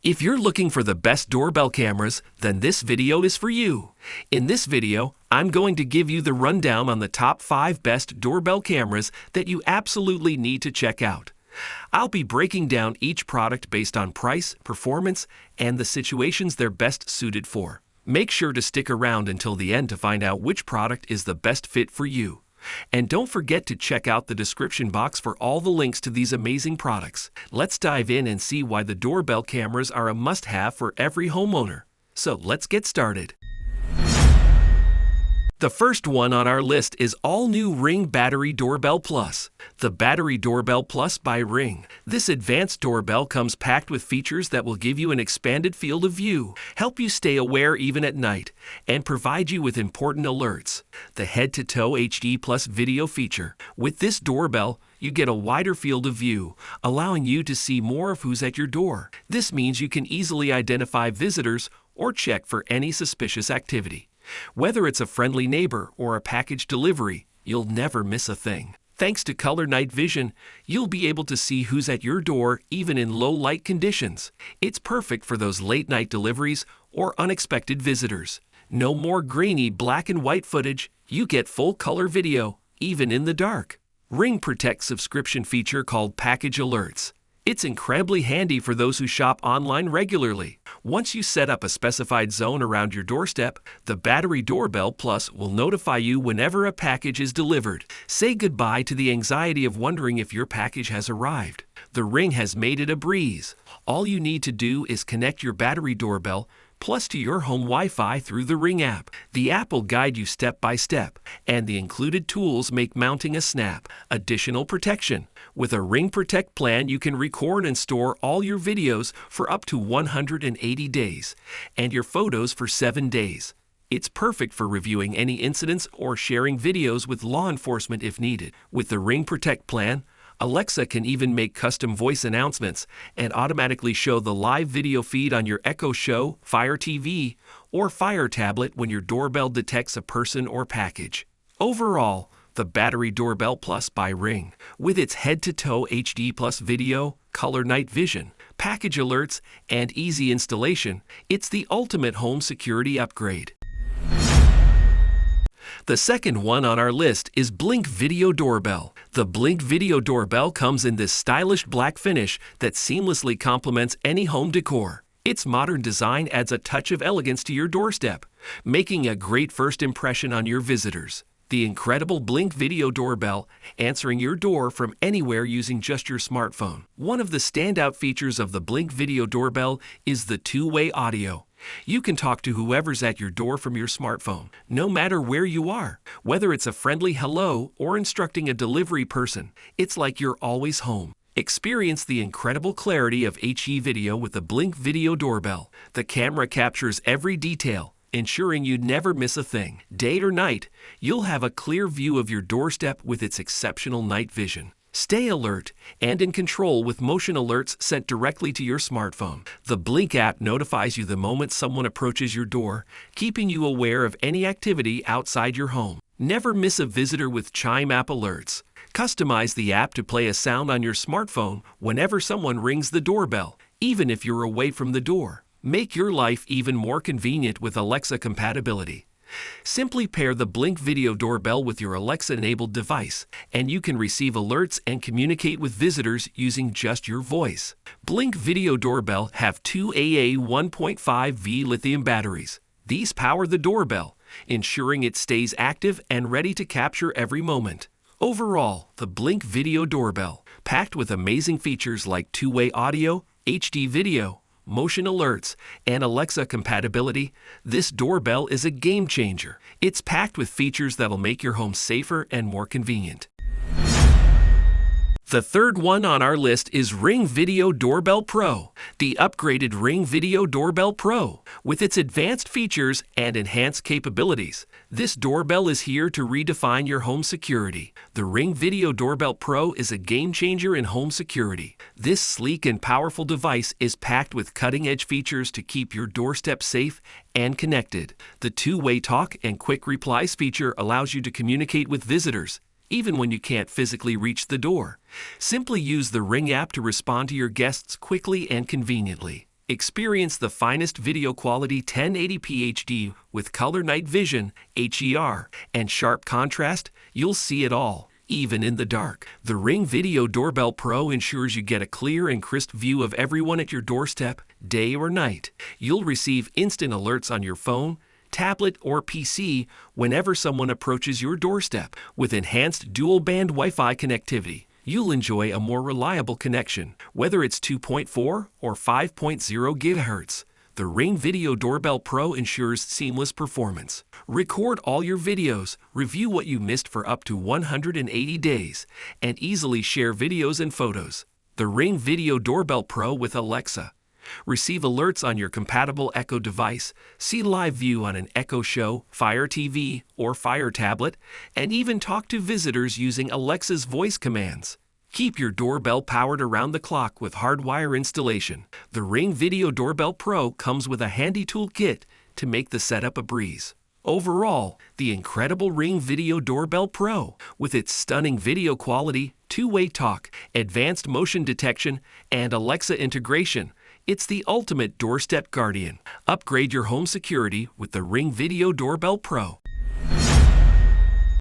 If you're looking for the best doorbell cameras, then this video is for you. In this video, I'm going to give you the rundown on the top 5 best doorbell cameras that you absolutely need to check out. I'll be breaking down each product based on price, performance, and the situations they're best suited for. Make sure to stick around until the end to find out which product is the best fit for you. And don't forget to check out the description box for all the links to these amazing products. Let's dive in and see why the doorbell cameras are a must-have for every homeowner. So let's get started. The first one on our list is all-new Ring Battery Doorbell Plus. The Battery Doorbell Plus by Ring. This advanced doorbell comes packed with features that will give you an expanded field of view, help you stay aware even at night, and provide you with important alerts. The head-to-toe HD Plus video feature. With this doorbell, you get a wider field of view, allowing you to see more of who's at your door. This means you can easily identify visitors or check for any suspicious activity. Whether it's a friendly neighbor or a package delivery, you'll never miss a thing. Thanks to color night vision, you'll be able to see who's at your door even in low light conditions. It's perfect for those late night deliveries or unexpected visitors. No more grainy black and white footage, you get full color video, even in the dark. Ring Protect subscription feature called Package Alerts. It's incredibly handy for those who shop online regularly. Once you set up a specified zone around your doorstep, the Battery Doorbell Plus will notify you whenever a package is delivered. Say goodbye to the anxiety of wondering if your package has arrived. The Ring has made it a breeze. All you need to do is connect your battery doorbell Plus to your home Wi-Fi through the Ring app. The app will guide you step by step, and the included tools make mounting a snap. Additional protection. With a Ring Protect plan, you can record and store all your videos for up to 180 days, and your photos for 7 days. It's perfect for reviewing any incidents or sharing videos with law enforcement if needed. With the Ring Protect plan, Alexa can even make custom voice announcements and automatically show the live video feed on your Echo Show, Fire TV, or Fire tablet when your doorbell detects a person or package. Overall, the Battery Doorbell Plus by Ring, with its head-to-toe HD Plus video, color night vision, package alerts, and easy installation, it's the ultimate home security upgrade. The second one on our list is Blink Video Doorbell. The Blink Video Doorbell comes in this stylish black finish that seamlessly complements any home decor. Its modern design adds a touch of elegance to your doorstep, making a great first impression on your visitors. The incredible Blink Video Doorbell, answering your door from anywhere using just your smartphone. One of the standout features of the Blink Video Doorbell is the two-way audio. You can talk to whoever's at your door from your smartphone, no matter where you are. Whether it's a friendly hello or instructing a delivery person, it's like you're always home. Experience the incredible clarity of HD video with the Blink Video Doorbell. The camera captures every detail, ensuring you never miss a thing. Day or night, you'll have a clear view of your doorstep with its exceptional night vision. Stay alert and in control with motion alerts sent directly to your smartphone. The Blink app notifies you the moment someone approaches your door, keeping you aware of any activity outside your home. Never miss a visitor with Chime app alerts. Customize the app to play a sound on your smartphone whenever someone rings the doorbell, even if you're away from the door. Make your life even more convenient with Alexa compatibility. Simply pair the Blink Video Doorbell with your Alexa-enabled device, and you can receive alerts and communicate with visitors using just your voice. Blink Video Doorbell have two AA 1.5V lithium batteries. These power the doorbell, ensuring it stays active and ready to capture every moment. Overall, the Blink Video Doorbell, packed with amazing features like two-way audio, HD video, motion alerts, and Alexa compatibility, this doorbell is a game changer. It's packed with features that'll make your home safer and more convenient. The third one on our list is Ring Video Doorbell Pro. The upgraded Ring Video Doorbell Pro, with its advanced features and enhanced capabilities. This doorbell is here to redefine your home security. The Ring Video Doorbell Pro is a game changer in home security. This sleek and powerful device is packed with cutting-edge features to keep your doorstep safe and connected. The two-way talk and quick replies feature allows you to communicate with visitors, even when you can't physically reach the door. Simply use the Ring app to respond to your guests quickly and conveniently. Experience the finest video quality 1080p HD with color night vision, HER, and sharp contrast. You'll see it all, even in the dark. The Ring Video Doorbell Pro ensures you get a clear and crisp view of everyone at your doorstep, day or night. You'll receive instant alerts on your phone, tablet, or PC whenever someone approaches your doorstep. With enhanced dual-band Wi-Fi connectivity, you'll enjoy a more reliable connection, whether it's 2.4 or 5.0 GHz. The Ring Video Doorbell Pro ensures seamless performance. Record all your videos, review what you missed for up to 180 days, and easily share videos and photos. The Ring Video Doorbell Pro with Alexa. Receive alerts on your compatible Echo device, see live view on an Echo Show, Fire TV, or Fire tablet, and even talk to visitors using Alexa's voice commands. Keep your doorbell powered around the clock with hardwire installation. The Ring Video Doorbell Pro comes with a handy tool kit to make the setup a breeze. Overall, the incredible Ring Video Doorbell Pro, with its stunning video quality, two-way talk, advanced motion detection, and Alexa integration, it's the ultimate doorstep guardian. Upgrade your home security with the Ring Video Doorbell Pro.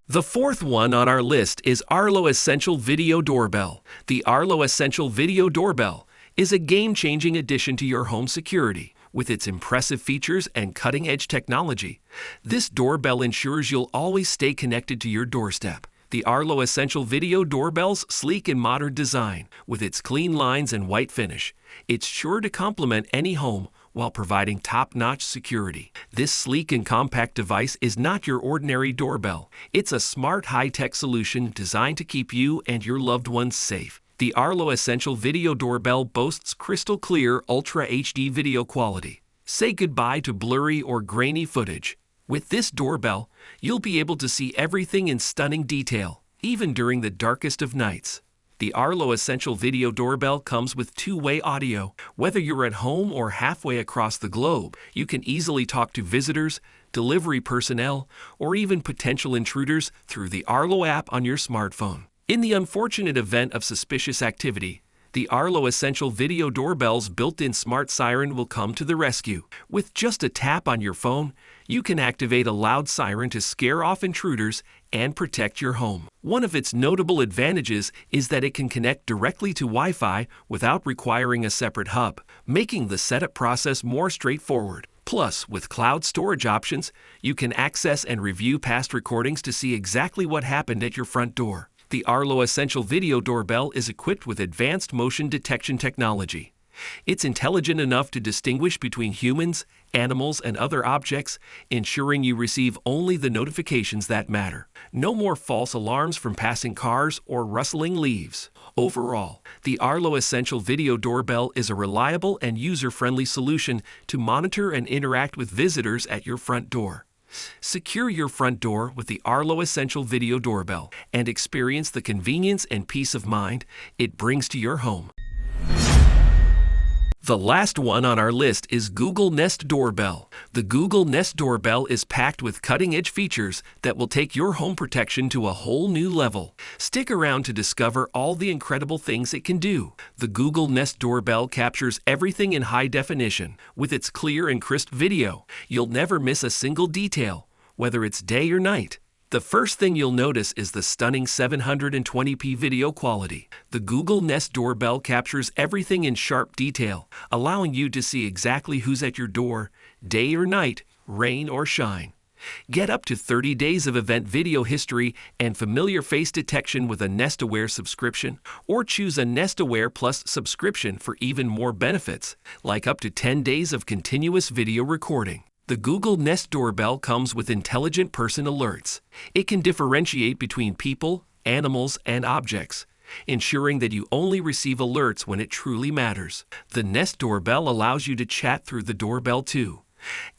The fourth one on our list is Arlo Essential Video Doorbell. The Arlo Essential Video Doorbell is a game-changing addition to your home security. With its impressive features and cutting-edge technology, this doorbell ensures you'll always stay connected to your doorstep. The Arlo Essential Video Doorbell's sleek and modern design, with its clean lines and white finish, it's sure to complement any home while providing top-notch security. This sleek and compact device is not your ordinary doorbell. It's a smart, high-tech solution designed to keep you and your loved ones safe. The Arlo Essential Video Doorbell boasts crystal-clear Ultra HD video quality. Say goodbye to blurry or grainy footage. With this doorbell, you'll be able to see everything in stunning detail, even during the darkest of nights. The Arlo Essential Video Doorbell comes with two-way audio. Whether you're at home or halfway across the globe, you can easily talk to visitors, delivery personnel, or even potential intruders through the Arlo app on your smartphone. In the unfortunate event of suspicious activity, the Arlo Essential Video Doorbell's built-in smart siren will come to the rescue. With just a tap on your phone, you can activate a loud siren to scare off intruders and protect your home. One of its notable advantages is that it can connect directly to Wi-Fi without requiring a separate hub, making the setup process more straightforward. Plus, with cloud storage options, you can access and review past recordings to see exactly what happened at your front door. The Arlo Essential Video Doorbell is equipped with advanced motion detection technology. It's intelligent enough to distinguish between humans, animals, and other objects, ensuring you receive only the notifications that matter. No more false alarms from passing cars or rustling leaves. Overall, the Arlo Essential Video Doorbell is a reliable and user-friendly solution to monitor and interact with visitors at your front door. Secure your front door with the Arlo Essential Video Doorbell and experience the convenience and peace of mind it brings to your home. The last one on our list is Google Nest Doorbell. The Google Nest Doorbell is packed with cutting-edge features that will take your home protection to a whole new level. Stick around to discover all the incredible things it can do. The Google Nest Doorbell captures everything in high definition. With its clear and crisp video, you'll never miss a single detail, whether it's day or night. The first thing you'll notice is the stunning 720p video quality. The Google Nest Doorbell captures everything in sharp detail, allowing you to see exactly who's at your door, day or night, rain or shine. Get up to 30 days of event video history and familiar face detection with a Nest Aware subscription, or choose a Nest Aware Plus subscription for even more benefits, like up to 10 days of continuous video recording. The Google Nest Doorbell comes with intelligent person alerts. It can differentiate between people, animals, and objects, ensuring that you only receive alerts when it truly matters. The Nest Doorbell allows you to chat through the doorbell too.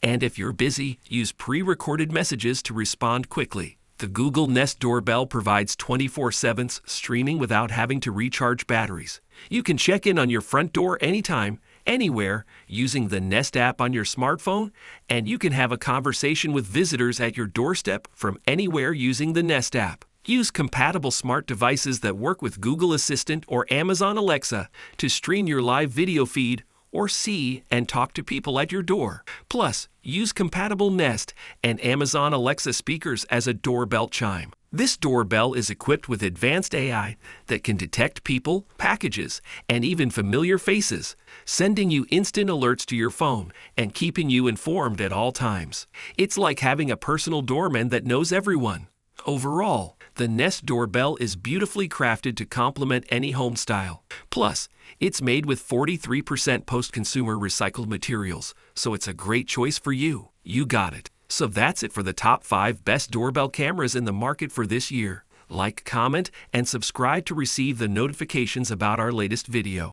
And if you're busy, use pre-recorded messages to respond quickly. The Google Nest Doorbell provides 24/7 streaming without having to recharge batteries. You can check in on your front door anytime, anywhere, using the Nest app on your smartphone, and you can have a conversation with visitors at your doorstep from anywhere using the Nest app. Use compatible smart devices that work with Google Assistant or Amazon Alexa to stream your live video feed or see and talk to people at your door. Plus, use compatible Nest and Amazon Alexa speakers as a doorbell chime. This doorbell is equipped with advanced AI that can detect people, packages, and even familiar faces, sending you instant alerts to your phone and keeping you informed at all times. It's like having a personal doorman that knows everyone. Overall, the Nest doorbell is beautifully crafted to complement any home style. Plus, it's made with 43% post-consumer recycled materials, so it's a great choice for you. You got it. So that's it for the top 5 best doorbell cameras in the market for this year. Like, comment, and subscribe to receive the notifications about our latest video.